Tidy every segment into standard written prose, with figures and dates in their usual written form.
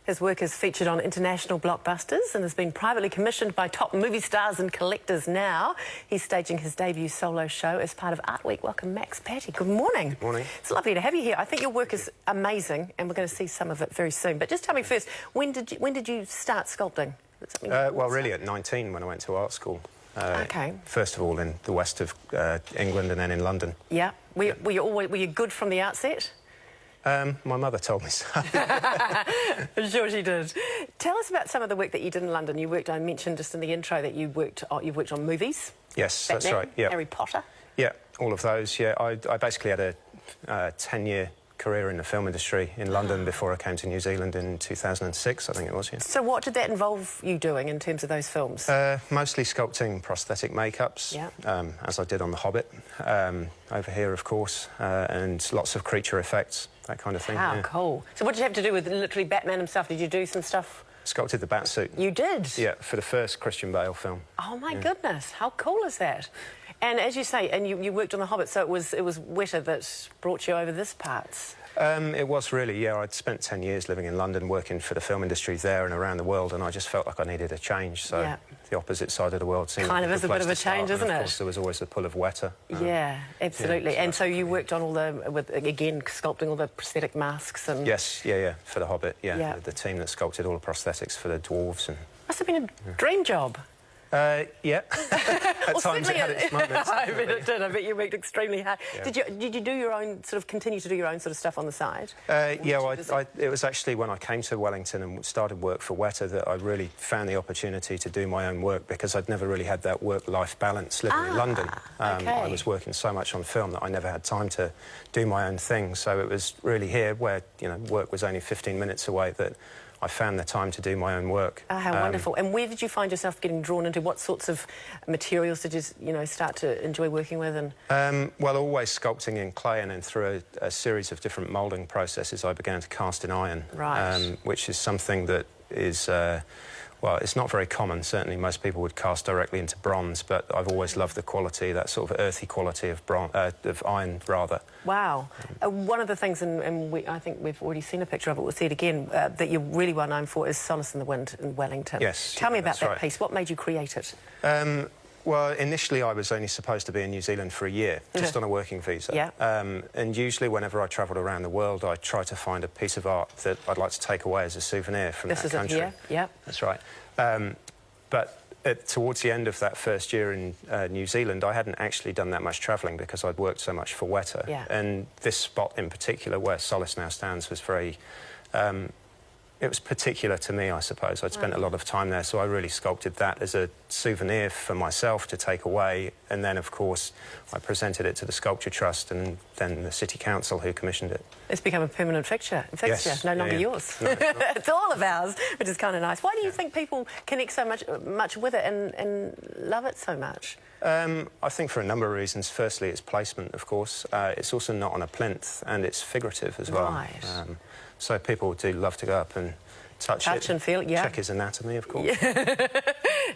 His work is featured on international blockbusters and has been privately commissioned by top movie stars and collectors now. He's staging his debut solo show as part of Art Week. Welcome, Patte. Good morning. Good morning. It's lovely to have you here. I think your work is amazing and we're going to see some of it very soon. But just tell me first, when did you start sculpting? Well, really at 19 when I went to art school. Okay. First of all in the west of England and then in London. Yeah. Were you good from the outset? My mother told me so. I'm sure she did. Tell us about some of the work that you did in London. I mentioned just in the intro that you've worked on movies. Yes, Batman, that's right. Yeah. Harry Potter. Yeah, all of those. Yeah, I basically had a 10-year career in the film industry in London before I came to New Zealand in 2006, I think it was. Yeah. So what did that involve you doing in terms of those films? Mostly sculpting prosthetic makeups, yeah. As I did on The Hobbit, over here, of course, and lots of creature effects, that kind of thing. How yeah. cool. So what did you have to do with literally Batman himself? Did you do some stuff? Sculpted the Batsuit. You did? Yeah, for the first Christian Bale film. Oh, my goodness. How cool is that? And as you say, and you worked on The Hobbit, so it was Weta that brought you over this part. It was really, yeah. I'd spent 10 years living in London working for the film industry there and around the world, and I just felt like I needed a change. So yeah. The opposite side of the world seemed kind of like is a bit of a change, isn't it? Of course, there was always the pull of Weta. Yeah, absolutely. Yeah, and so you worked on again, sculpting all the prosthetic masks and... Yes, yeah, for The Hobbit, yeah. The team that sculpted all the prosthetics for the dwarves and... Must have been a dream job. Yeah. At times it had its moments. I bet it did. I bet you worked extremely hard. Yeah. Did you do your own, continue to do your own sort of stuff on the side? Yeah, well, it was actually when I came to Wellington and started work for Weta that I really found the opportunity to do my own work because I'd never really had that work-life balance living in London. Okay. I was working so much on film that I never had time to do my own thing. So it was really here where, work was only 15 minutes away that I found the time to do my own work. Oh, how wonderful. And where did you find yourself getting drawn into? What sorts of materials did you, start to enjoy working with? And well, always sculpting in clay, and then through a series of different moulding processes, I began to cast in iron. Right. Which is something that is... well, it's not very common. Certainly most people would cast directly into bronze, but I've always loved the quality, that sort of earthy quality of iron, rather. Wow. One of the things, and I think we've already seen a picture of it, we'll see it again, that you're really well known for is Solace in the Wind in Wellington. Yes. Tell me about that right. piece. What made you create it? Well, initially I was only supposed to be in New Zealand for a year, just on a working visa. Yeah. And usually whenever I travelled around the world, I try to find a piece of art that I'd like to take away as a souvenir from that country. This is it here? Yeah. That's right. But towards the end of that first year in New Zealand, I hadn't actually done that much travelling because I'd worked so much for Weta. Yeah. And this spot in particular, where Solace now stands, was very... it was particular to me, I suppose. I'd spent a lot of time there, so I really sculpted that as a souvenir for myself to take away. And then, of course, I presented it to the Sculpture Trust and then the City Council who commissioned it. It's become a permanent fixture. Yes. No longer yours. No, it's all of ours, which is kind of nice. Why do you think people connect so much with it and love it so much? I think for a number of reasons. Firstly, it's placement, of course. It's also not on a plinth, and it's figurative as well. Right. So people do love to go up and touch it. And feel it, yeah. Check his anatomy, of course. Yeah.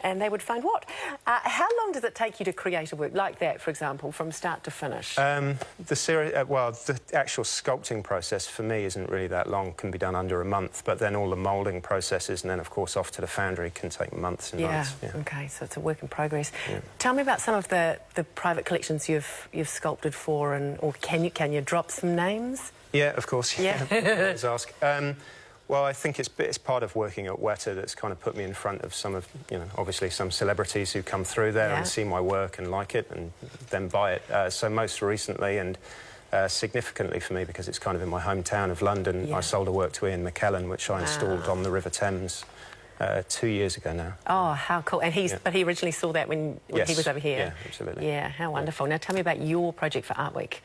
And they would find what? How long does it take you to create a work like that, for example, from start to finish? The actual sculpting process for me isn't really that long. Can be done under a month, but then all the moulding processes and then, of course, off to the foundry can take months and months. Yeah. OK, so it's a work in progress. Yeah. Tell me about some of the private collections you've sculpted for, or can you drop some names? Yeah, of course. Yeah. Always ask. Well, I think it's part of working at Weta that's kind of put me in front of some of, obviously some celebrities who come through there and see my work and like it and then buy it. So most recently and significantly for me, because it's kind of in my hometown of London, I sold a work to Ian McKellen, which I installed on the River Thames 2 years ago now. Oh, how cool. And but he originally saw that when he was over here? Yeah, absolutely. Yeah, how wonderful. Now tell me about your project for Art Week.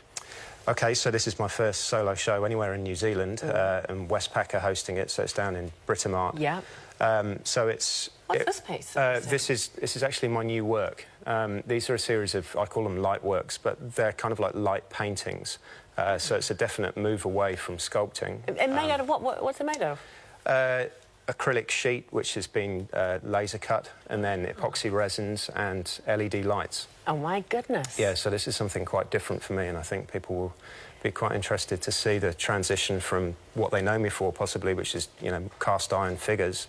OK, so this is my first solo show anywhere in New Zealand, and Westpac are hosting it, so it's down in Britomart. Yeah. So it's... What's this piece? This is actually my new work. These are a series of, I call them light works, but they're kind of like light paintings. So it's a definite move away from sculpting. And made out of what? What's it made of? acrylic sheet, which has been laser cut, and then epoxy resins and LED lights. Oh, my goodness. Yeah, so this is something quite different for me, and I think people will be quite interested to see the transition from what they know me for, possibly, which is, you know, cast iron figures,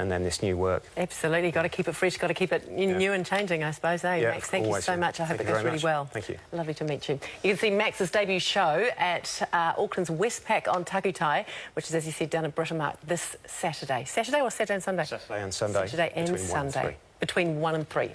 and then this new work. Absolutely, got to keep it fresh, got to keep it new and changing, I suppose, eh? Yeah, Max, thank you so much. I hope it goes really well. Thank you. Lovely to meet you. You can see Max's debut show at Auckland's Westpac on Takutai, which is, as you said, down in Britomart this Saturday. Saturday or Saturday and Sunday? Saturday and Sunday. Saturday and Sunday. Between 1 and 3.